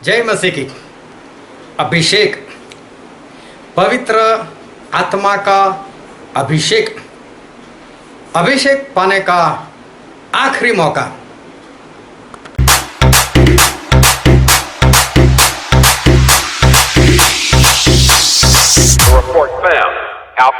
जय मसीह की। अभिषेक, पवित्र आत्मा का अभिषेक, अभिषेक पाने का आखिरी मौका। Report found. Out.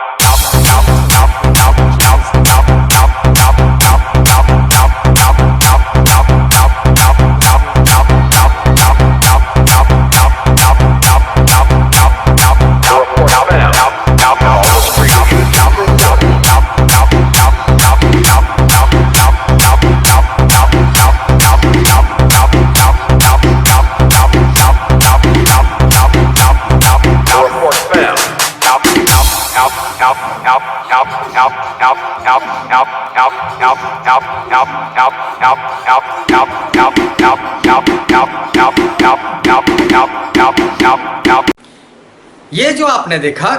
ये जो आपने देखा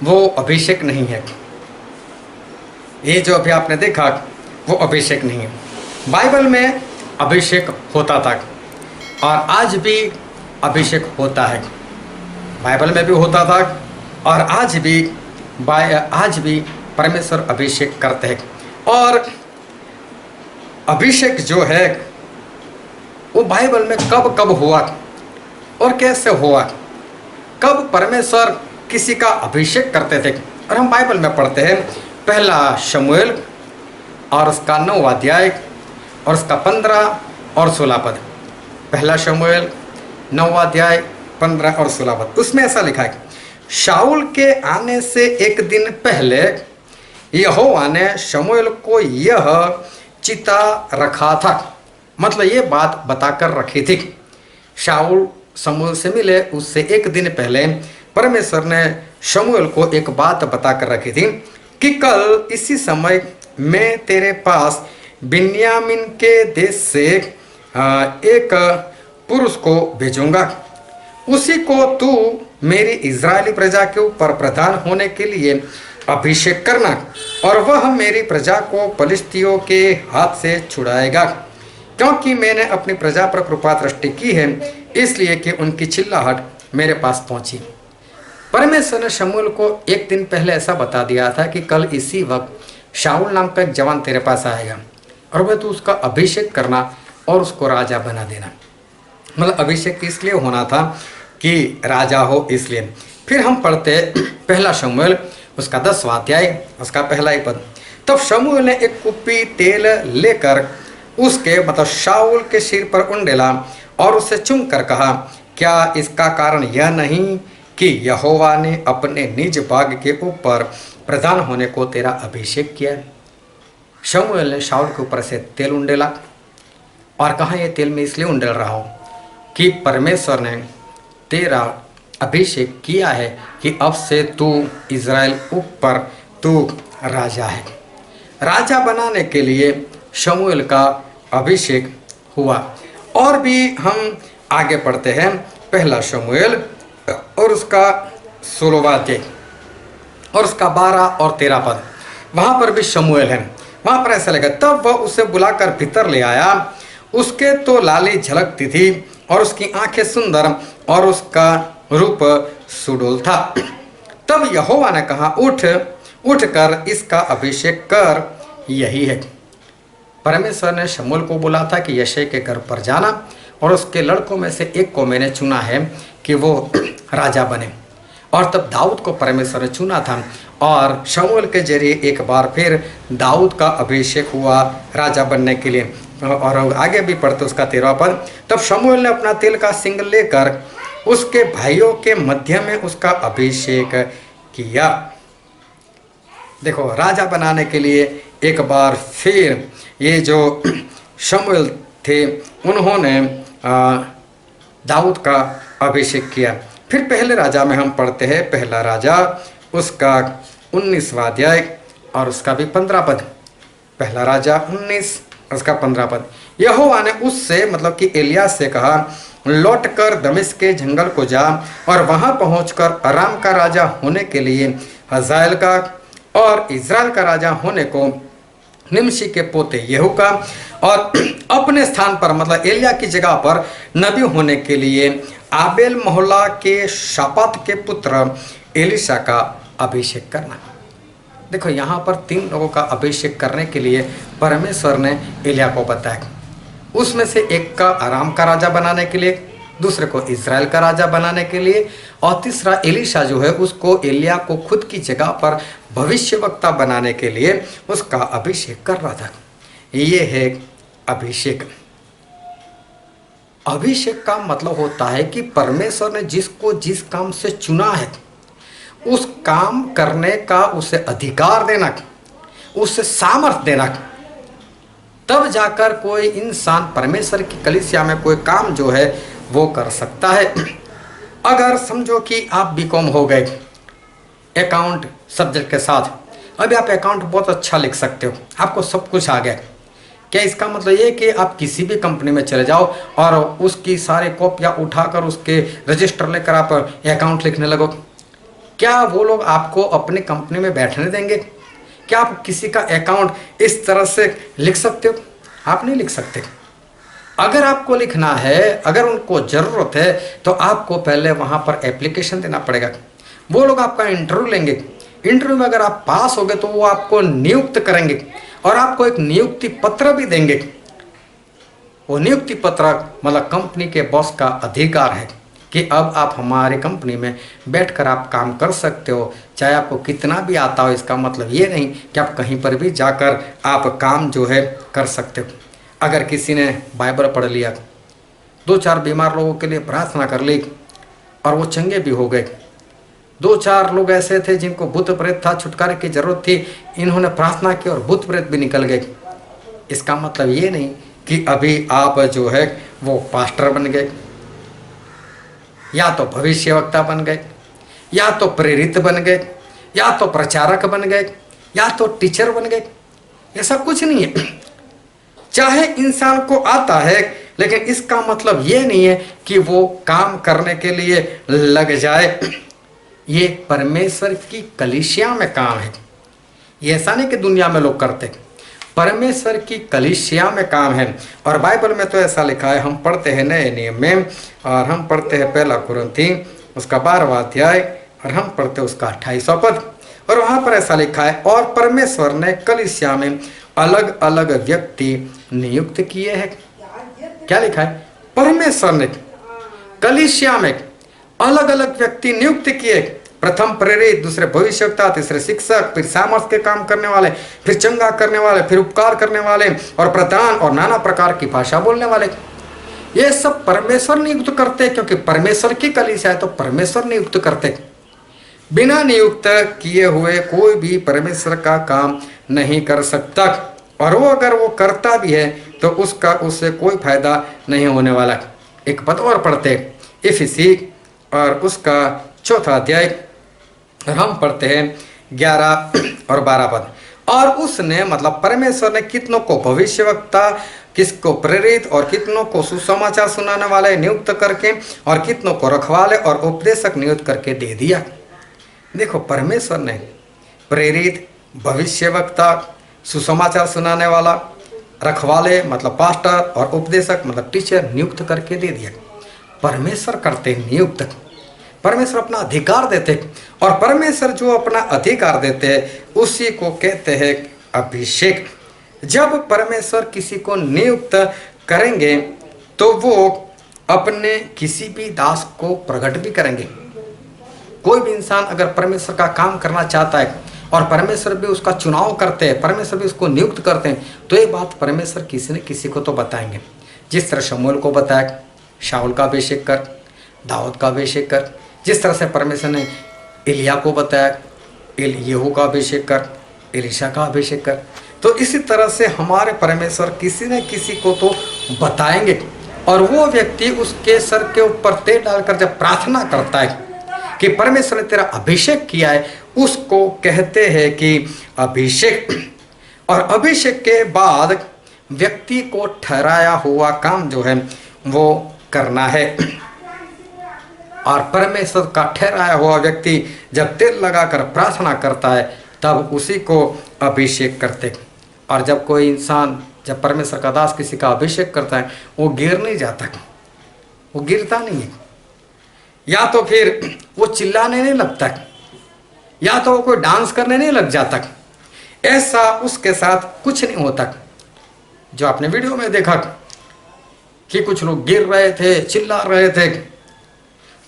वो अभिषेक नहीं है। ये जो अभी आपने देखा वो अभिषेक नहीं है। बाइबल में अभिषेक होता था और आज भी अभिषेक होता है। बाइबल में भी होता था और आज भी परमेश्वर अभिषेक करते हैं। और अभिषेक जो है वो बाइबल में कब कब हुआ और कैसे हुआ, कब परमेश्वर किसी का अभिषेक करते थे। और हम बाइबल में पढ़ते हैं पहला शमूएल और उसका 9 अध्याय और उसका 15 और 16 पद। पहला शमूएल 9 अध्याय 15 और 16 पद। उसमें ऐसा लिखा है, शाऊल के आने से एक दिन पहले यहोवा ने शमूएल को यह चिता रखा था। मतलब ये बात बताकर रखी थी। शाऊल शमूएल से मिले उससे एक दिन पहले परमेश्वर ने शमूएल को एक बात बताकर रखी थी कि कल इसी समय मैं तेरे पास बिन्यामीन के देश से एक पुरुष को भेजूंगा। उसी को तू मेरी इज़राइली प्रजा के ऊपर प्रधान होने के लिए अभिषेक करना और वह मेरी प्रजा को पलिश्तियों के हाथ से छुड़ाएगा, क्योंकि मैंने अपनी प्रजा पर कृपा दृष्टि की है, इसलिए कि उनकी चिल्लाहट मेरे पास पहुंची। परमेश्वर ने शमूएल को एक दिन पहले ऐसा बता दिया था कि कल इसी वक्त शाऊल नाम का एक जवान तेरे पास आएगा और वह तू उसका अभिषेक करना और उसको राजा बना देना। मतलब अभिषेक इसलिए होना था कि राजा हो, इसलिए। फिर हम पढ़ते पहला शमूएल उसका 10वां अध्याय उसका पहला ही पद। तब शमूएल ने एक कुप्पी तेल लेकर उसके मतलब शाऊल के सिर पर उंडेला और उसे चूम कर कहा, क्या इसका कारण यह नहीं कि यहोवा ने अपने निज भाग के ऊपर प्रधान होने को तेरा अभिषेक किया? शमूएल ने शाऊल के ऊपर से तेल उंडेला और कहा, यह तेल मैं इसलिए उंडेल रहा हूँ कि परमेश्वर ने तेरा अभिषेक किया है कि अब से तू इज़राइल ऊपर तू राजा है। राजा बनाने के लिए शमूएल का अभिषेक हुआ। और भी हम आगे पढ़ते हैं पहला शमूएल और उसका 16वां अध्याय और उसका 12 और 13 पद। वहाँ पर भी शमूएल है। वहाँ पर ऐसा लगा, तब वह उसे बुलाकर भीतर ले आया। उसके तो लाली झलकती थी और उसकी आंखें सुंदर और उसका रूप सुडोल था। तब यहोवा ने कहा, उठ कर इसका अभिषेक कर, यही है। परमेश्वर ने शमूएल को बोला था कि यशै के घर पर जाना और उसके लड़कों में से एक को मैंने चुना है कि वो राजा बने। और तब दाऊद को परमेश्वर ने चुना था और शमूएल के जरिए एक बार फिर दाऊद का अभिषेक हुआ राजा बनने के लिए। और आगे भी पढ़ते उसका 13वां पद। तब शमूएल ने अपना तेल का सिंग लेकर उसके भाइयों के मध्य में उसका अभिषेक किया। देखो, राजा बनाने के लिए एक बार फिर ये जो शमूएल थे उन्होंने दाऊद का अभिषेक किया। फिर पहले राजा में हम पढ़ते हैं पहला राजा उसका 19वां अध्याय और उसका भी 15 पद। पहला राजा 19 उसका 15 पद। यहोवा ने उससे मतलब कि एलिया से कहा, लौटकर दमिश्क के जंगल को जा और वहां पहुंचकर अराम का राजा होने के लिए हजाएल का और इज़राइल का राजा होने को निमशी के पोते येहू का, और अपने स्थान पर मतलब एलिया की जगह पर नबी होने के लिए आबेल मोहल्ला के शापात के पुत्र एलिशा का अभिषेक करना। देखो यहाँ पर 3 लोगों का अभिषेक करने के लिए परमेश्वर ने एलिया को बताया। उसमें से एक का आराम का राजा बनाने के लिए, दूसरे को इज़राइल का राजा बनाने के लिए, और तीसरा एलिशा जो है उसको एलिया को खुद की जगह पर भविष्यवक्ता बनाने के लिए उसका अभिषेक कर रहा था। ये है अभिषेक। अभिषेक का मतलब होता है कि परमेश्वर ने जिसको जिस काम से चुना है उस काम करने का उसे अधिकार देना, उसे सामर्थ्य देना, तब जाकर कोई इंसान परमेश्वर की कलीसिया में कोई काम जो है वो कर सकता है। अगर समझो कि आप बीकॉम हो गए अकाउंट सब्जेक्ट के साथ, अभी आप अकाउंट बहुत अच्छा लिख सकते हो, आपको सब कुछ आ गया, क्या इसका मतलब ये कि आप किसी भी कंपनी में चले जाओ और उसकी सारे कॉपियाँ उठाकर उसके रजिस्टर लेकर आप अकाउंट लिखने लगो? क्या वो लोग आपको अपनी कंपनी में बैठने देंगे? क्या आप किसी का अकाउंट इस तरह से लिख सकते हो? आप नहीं लिख सकते। अगर आपको लिखना है, अगर उनको ज़रूरत है, तो आपको पहले वहाँ पर एप्लीकेशन देना पड़ेगा। वो लोग आपका इंटरव्यू लेंगे। इंटरव्यू में अगर आप पास हो गए तो वो आपको नियुक्त करेंगे और आपको एक नियुक्ति पत्र भी देंगे। वो नियुक्ति पत्र मतलब कंपनी के बॉस का अधिकार है कि अब आप हमारी कंपनी में बैठकर आप काम कर सकते हो, चाहे आपको कितना भी आता हो। इसका मतलब ये नहीं कि आप कहीं पर भी जाकर आप काम जो है कर सकते हो। अगर किसी ने बाइबल पढ़ लिया, 2-4 बीमार लोगों के लिए प्रार्थना कर ली और वो चंगे भी हो गए, 2-4 लोग ऐसे थे जिनको भूत प्रेत था, छुटकारे की जरूरत थी, इन्होंने प्रार्थना की और भूत प्रेत भी निकल गए। इसका मतलब ये नहीं कि अभी आप जो है वो पास्टर बन गए, या तो भविष्यवक्ता बन गए, या तो प्रेरित बन गए, या तो प्रचारक बन गए, या तो टीचर बन गए। ऐसा कुछ नहीं है। चाहे इंसान को आता है, लेकिन इसका मतलब ये नहीं है कि वो काम करने के लिए लग जाए। ये परमेश्वर की कलीसिया में काम है। ये ऐसा नहीं कि दुनिया में लोग करते, परमेश्वर की कलीसिया में काम है। और बाइबल में तो ऐसा लिखा है, हम पढ़ते हैं नए नियम में, और हम पढ़ते हैं 1 कुरिन्थी उसका 12वां अध्याय, और हम पढ़ते हैं उसका 28वां पद, और वहाँ पर ऐसा लिखा है, और परमेश्वर ने कलीसिया में अलग अलग व्यक्ति नियुक्त किए हैं। क्या लिखा है? परमेश्वर ने कलीसिया में अलग अलग व्यक्ति नियुक्त किए। प्रथम प्रेरित, दूसरे भविष्यवक्ता, तीसरे शिक्षक, फिर सामर्थ के काम करने वाले, फिर चंगा करने वाले, फिर उपकार करने वाले, और प्रधान, और नाना प्रकार की भाषा बोलने वाले। ये सब परमेश्वर नियुक्त करते, क्योंकि परमेश्वर की कलीसिया है तो परमेश्वर नियुक्त करते। बिना नियुक्त किए हुए कोई भी परमेश्वर का काम नहीं कर सकता, और वो अगर वो करता भी है तो उससे कोई फायदा नहीं होने वाला। एक पद और पढ़ते इफिसी और उसका 4वां अध्याय, और हम पढ़ते हैं 11 और 12 पद। और उसने मतलब परमेश्वर ने कितनों को भविष्यवक्ता, किसको प्रेरित, और कितनों को सुसमाचार सुनाने वाले नियुक्त करके, और कितनों को रखवाले और उपदेशक नियुक्त करके दे दिया। देखो, परमेश्वर ने प्रेरित, भविष्यवक्ता, सुसमाचार सुनाने वाला, रखवाले मतलब पास्टर, और उपदेशक मतलब टीचर नियुक्त करके दे दिया। परमेश्वर करते नियुक्त, परमेश्वर अपना अधिकार देते, और परमेश्वर जो अपना अधिकार देते हैं उसी को कहते हैं अभिषेक। जब परमेश्वर किसी को नियुक्त करेंगे तो वो अपने किसी भी दास को प्रकट भी करेंगे। कोई भी इंसान अगर परमेश्वर का काम करना चाहता है और परमेश्वर भी उसका चुनाव करते हैं, परमेश्वर भी उसको नियुक्त करते हैं, तो ये बात परमेश्वर किसी न किसी को तो बताएंगे। जिस तरह शमूएल को बताया, शाऊल का अभिषेक कर, दाऊद का अभिषेक कर, जिस तरह से परमेश्वर ने एलिया को बताया, येहू का अभिषेक कर, एलीशा का अभिषेक कर, तो इसी तरह से हमारे परमेश्वर किसी न किसी को तो बताएंगे। और वो व्यक्ति उसके सर के ऊपर तेल डालकर जब प्रार्थना करता है कि परमेश्वर ने तेरा अभिषेक किया है, उसको कहते हैं कि अभिषेक। और अभिषेक के बाद व्यक्ति को ठहराया हुआ काम जो है वो करना है। और परमेश्वर का ठहराया हुआ व्यक्ति जब तेल लगाकर प्रार्थना करता है तब उसी को अभिषेक करते। और जब कोई इंसान, जब परमेश्वर का दास किसी का अभिषेक करता है, वो गिर नहीं जाता, वो गिरता नहीं है, या तो फिर वो चिल्लाने नहीं लगता, या तो वो कोई डांस करने नहीं लग जाता, ऐसा उसके साथ कुछ नहीं होता। जो आपने वीडियो में देखा कि कुछ लोग गिर रहे थे, चिल्ला रहे थे,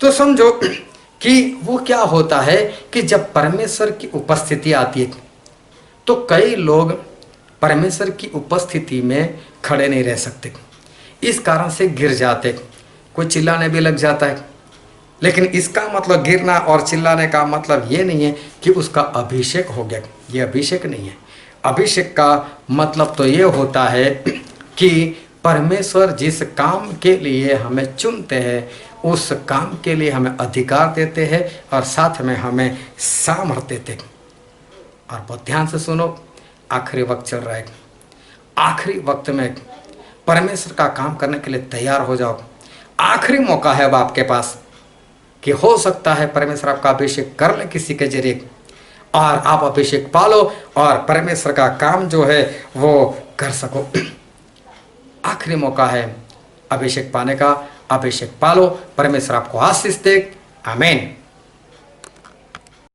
तो समझो कि वो क्या होता है कि जब परमेश्वर की उपस्थिति आती है तो कई लोग परमेश्वर की उपस्थिति में खड़े नहीं रह सकते, इस कारण से गिर जाते, कोई चिल्लाने भी लग जाता है। लेकिन इसका मतलब, गिरना और चिल्लाने का मतलब ये नहीं है कि उसका अभिषेक हो गया, ये अभिषेक नहीं है। अभिषेक का मतलब तो ये होता है कि परमेश्वर जिस काम के लिए हमें चुनते हैं, उस काम के लिए हमें अधिकार देते हैं और साथ में हमें सामर्थ्य देते हैं। और बहुत ध्यान से सुनो, आखिरी वक्त चल रहा है, आखिरी वक्त में परमेश्वर का काम करने के लिए तैयार हो जाओ। आखिरी मौका है अब आपके पास कि हो सकता है परमेश्वर आपका अभिषेक कर ले किसी के जरिए, और आप अभिषेक पालो और परमेश्वर का काम जो है वो कर सको। आखिरी मौका है अभिषेक पाने का, अभिषेक पालो, परमेश्वर आपको आशीष दे। आमीन।